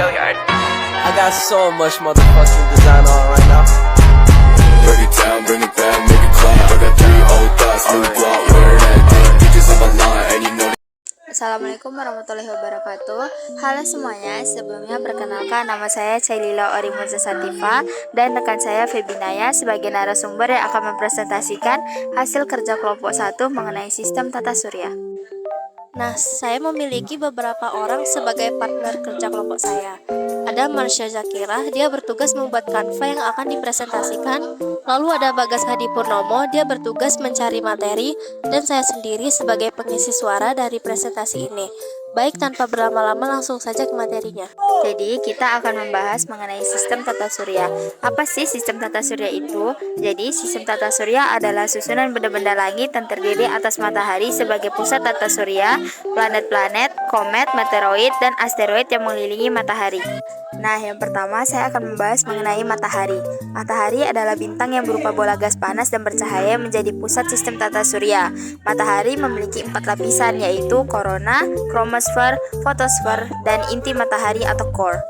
I got so much motherfucking design on right now. Break it down, bring it back, make it clap. I got 3 old thoughts, new guap, wear that dick. Bitches on my line, and you know. Assalamualaikum warahmatullahi wabarakatuh. Halo semuanya, sebelumnya perkenalkan nama saya Cailila Orimuza Sativa dan rekan saya Febinaya sebagai narasumber yang akan mempresentasikan hasil kerja kelompok 1 mengenai sistem tata surya. Nah, saya memiliki beberapa orang sebagai partner kerja kelompok saya. Ada Marsha Zakira, dia bertugas membuat kanva yang akan dipresentasikan. Lalu ada Bagas Hadi Purnomo, dia bertugas mencari materi. Dan saya sendiri sebagai pengisi suara dari presentasi ini. Baik, tanpa berlama-lama langsung saja ke materinya. Jadi, kita akan membahas mengenai sistem tata surya. Apa sih sistem tata surya itu? Jadi, sistem tata surya adalah susunan benda-benda langit yang terdiri atas matahari sebagai pusat tata surya, planet-planet, komet, meteoroid, dan asteroid yang mengelilingi matahari. Nah, yang pertama saya akan membahas mengenai matahari. Matahari adalah bintang yang berupa bola gas panas dan bercahaya menjadi pusat sistem tata surya. Matahari memiliki 4 lapisan, yaitu korona, chromosfer, fotosfer, dan inti matahari atau core.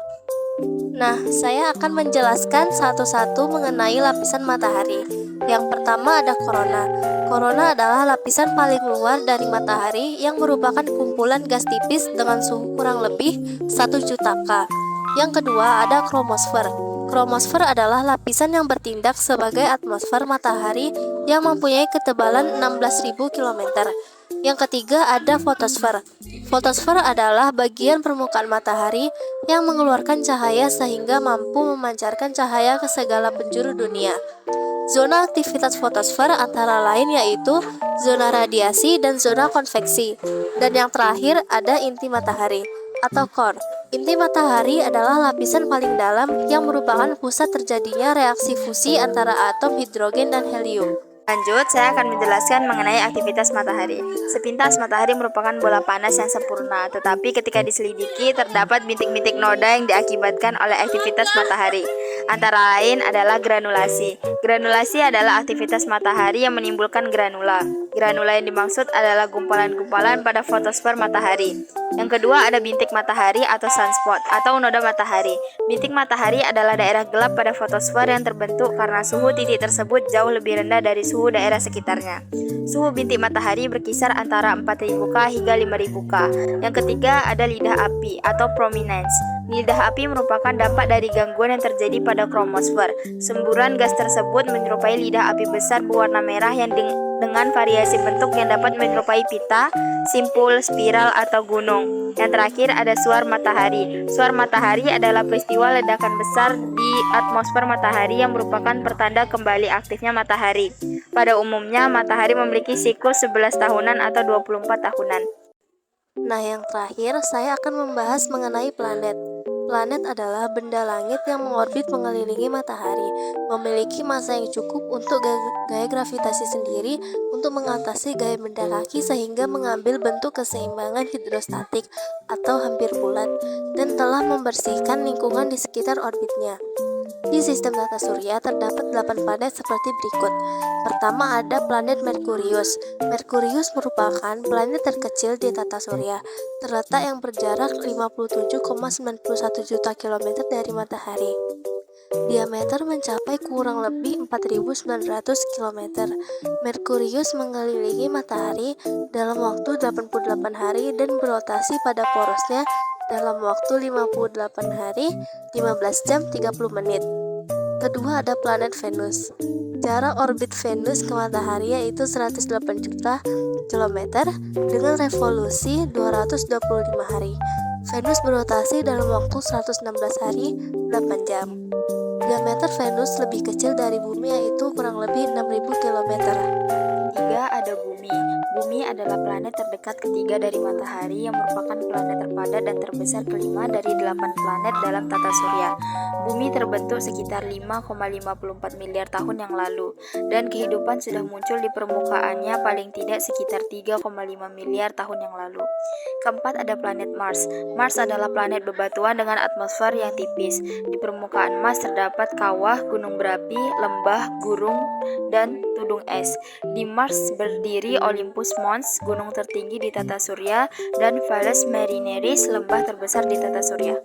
Nah, saya akan menjelaskan satu-satu mengenai lapisan matahari. Yang pertama ada korona. Korona adalah lapisan paling luar dari matahari yang merupakan kumpulan gas tipis dengan suhu kurang lebih 1 juta K. Yang kedua ada kromosfer. Kromosfer adalah lapisan yang bertindak sebagai atmosfer matahari yang mempunyai ketebalan 16.000 km. Yang ketiga ada fotosfer. Fotosfer adalah bagian permukaan matahari yang mengeluarkan cahaya sehingga mampu memancarkan cahaya ke segala penjuru dunia. Zona aktivitas fotosfer antara lain yaitu zona radiasi dan zona konveksi. Dan yang terakhir ada inti matahari atau core. Inti matahari adalah lapisan paling dalam yang merupakan pusat terjadinya reaksi fusi antara atom hidrogen dan helium. Lanjut, saya akan menjelaskan mengenai aktivitas matahari. Sepintas matahari merupakan bola panas yang sempurna, tetapi ketika diselidiki terdapat bintik-bintik noda yang diakibatkan oleh aktivitas matahari. Antara lain adalah granulasi. Granulasi adalah aktivitas matahari yang menimbulkan granula. Granula yang dimaksud adalah gumpalan-gumpalan pada fotosfer matahari. Yang kedua ada bintik matahari atau sunspot atau noda matahari. Bintik matahari adalah daerah gelap pada fotosfer yang terbentuk karena suhu titik tersebut jauh lebih rendah dari suhu daerah sekitarnya. Suhu bintik matahari berkisar antara 4.000 K hingga 5.000 K. Yang ketiga ada lidah api atau prominence. Lidah api merupakan dampak dari gangguan yang terjadi pada kromosfer. Semburan gas tersebut menyerupai lidah api besar berwarna merah yang dengan variasi bentuk yang dapat menyerupai pita, simpul, spiral, atau gunung. Yang terakhir ada suar matahari. Suar matahari adalah peristiwa ledakan besar di atmosfer matahari yang merupakan pertanda kembali aktifnya matahari. Pada umumnya, matahari memiliki siklus 11 tahunan atau 24 tahunan. Nah, yang terakhir saya akan membahas mengenai planet. Planet adalah benda langit yang mengorbit mengelilingi matahari, memiliki massa yang cukup untuk gaya gravitasi sendiri untuk mengatasi gaya benda kaki sehingga mengambil bentuk keseimbangan hidrostatik atau hampir bulat dan telah membersihkan lingkungan di sekitar orbitnya. Di sistem tata surya terdapat 8 planet seperti berikut. Pertama ada planet Merkurius. Merkurius merupakan planet terkecil di tata surya, terletak yang berjarak 57,91 juta kilometer dari matahari. Diameter mencapai kurang lebih 4.900 km. Merkurius mengelilingi matahari dalam waktu 88 hari dan berotasi pada porosnya dalam waktu 58 hari, 15 jam 30 menit. Kedua ada planet Venus. Jarak orbit Venus ke matahari yaitu 108 juta kilometer dengan revolusi 225 hari. Venus berotasi dalam waktu 116 hari, 8 jam. Diameter Venus lebih kecil dari bumi yaitu kurang lebih 6.000 km. Tiga ada bumi. Bumi adalah planet terdekat ketiga dari matahari yang merupakan planet terpadat dan terbesar kelima dari 8 planet dalam tata surya. Bumi terbentuk sekitar 5,54 miliar tahun yang lalu dan kehidupan sudah muncul di permukaannya paling tidak sekitar 3,5 miliar tahun yang lalu. Keempat ada planet Mars. Mars adalah planet bebatuan dengan atmosfer yang tipis. Di permukaan Mars terdapat kawah, gunung berapi, lembah, gurun, dan tudung es. Di Mars berdiri Olympus Mons, gunung tertinggi di tata surya, dan Valles Marineris, lembah terbesar di tata surya.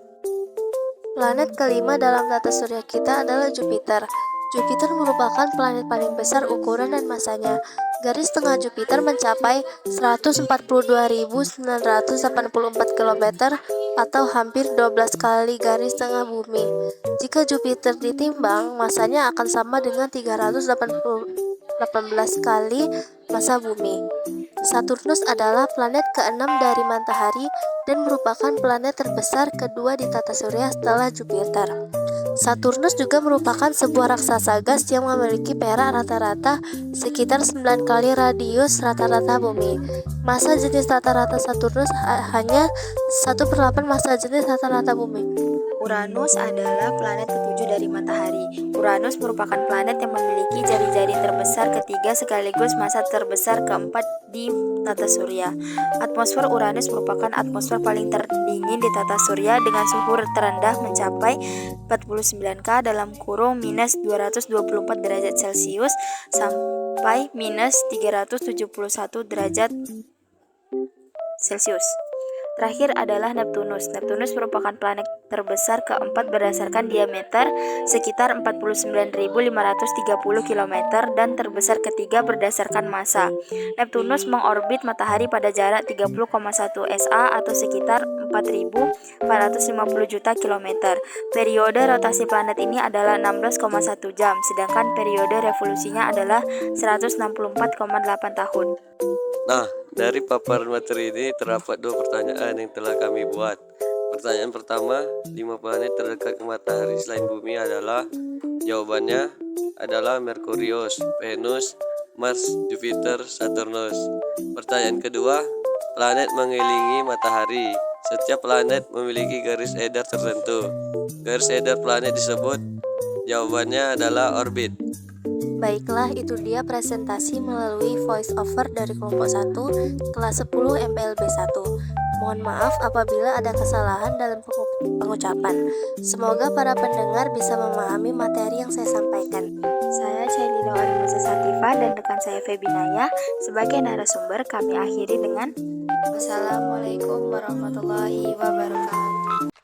Planet kelima dalam tata surya kita adalah Jupiter. Jupiter merupakan planet paling besar ukuran dan masanya. Garis tengah Jupiter mencapai 142.984 km atau hampir 12 kali garis tengah bumi. Jika Jupiter ditimbang, masanya akan sama dengan 318 kali massa bumi. Saturnus adalah planet keenam dari Matahari dan merupakan planet terbesar kedua di tata surya setelah Jupiter. Saturnus juga merupakan sebuah raksasa gas yang memiliki perak rata-rata sekitar 9 kali radius rata-rata bumi. Massa jenis rata-rata Saturnus hanya 1/8 massa jenis rata-rata bumi. Uranus adalah planet ketujuh dari Matahari. Uranus merupakan planet yang memiliki jari-jari terbesar ketiga sekaligus massa terbesar keempat di tata surya. Atmosfer Uranus merupakan atmosfer paling terdingin di tata surya dengan suhu terendah mencapai 49 K dalam kurung minus 224 derajat Celcius sampai minus 371 derajat Celcius. Terakhir adalah Neptunus. Neptunus merupakan planet terbesar keempat berdasarkan diameter sekitar 49.530 km dan terbesar ketiga berdasarkan massa. Neptunus mengorbit matahari pada jarak 30,1 SA atau sekitar 4.450 juta kilometer. Periode rotasi planet ini adalah 16,1 jam, sedangkan periode revolusinya adalah 164,8 tahun. Nah, dari paparan materi ini terdapat 2 pertanyaan yang telah kami buat. Pertanyaan pertama, 5 planet terdekat ke matahari selain bumi adalah, jawabannya adalah Merkurius, Venus, Mars, Jupiter, Saturnus. Pertanyaan kedua, planet mengelilingi matahari. Setiap planet memiliki garis edar tertentu. Garis edar planet disebut, jawabannya adalah orbit. Baiklah, itu dia presentasi melalui voice over dari kelompok 1 kelas 10 MPLB 1. Mohon maaf apabila ada kesalahan dalam pengucapan. Semoga para pendengar bisa memahami materi yang saya sampaikan. Saya Cailila Arimuza Sativa dan rekan saya Febinaya. Sebagai narasumber, kami akhiri dengan Wassalamualaikum warahmatullahi wabarakatuh.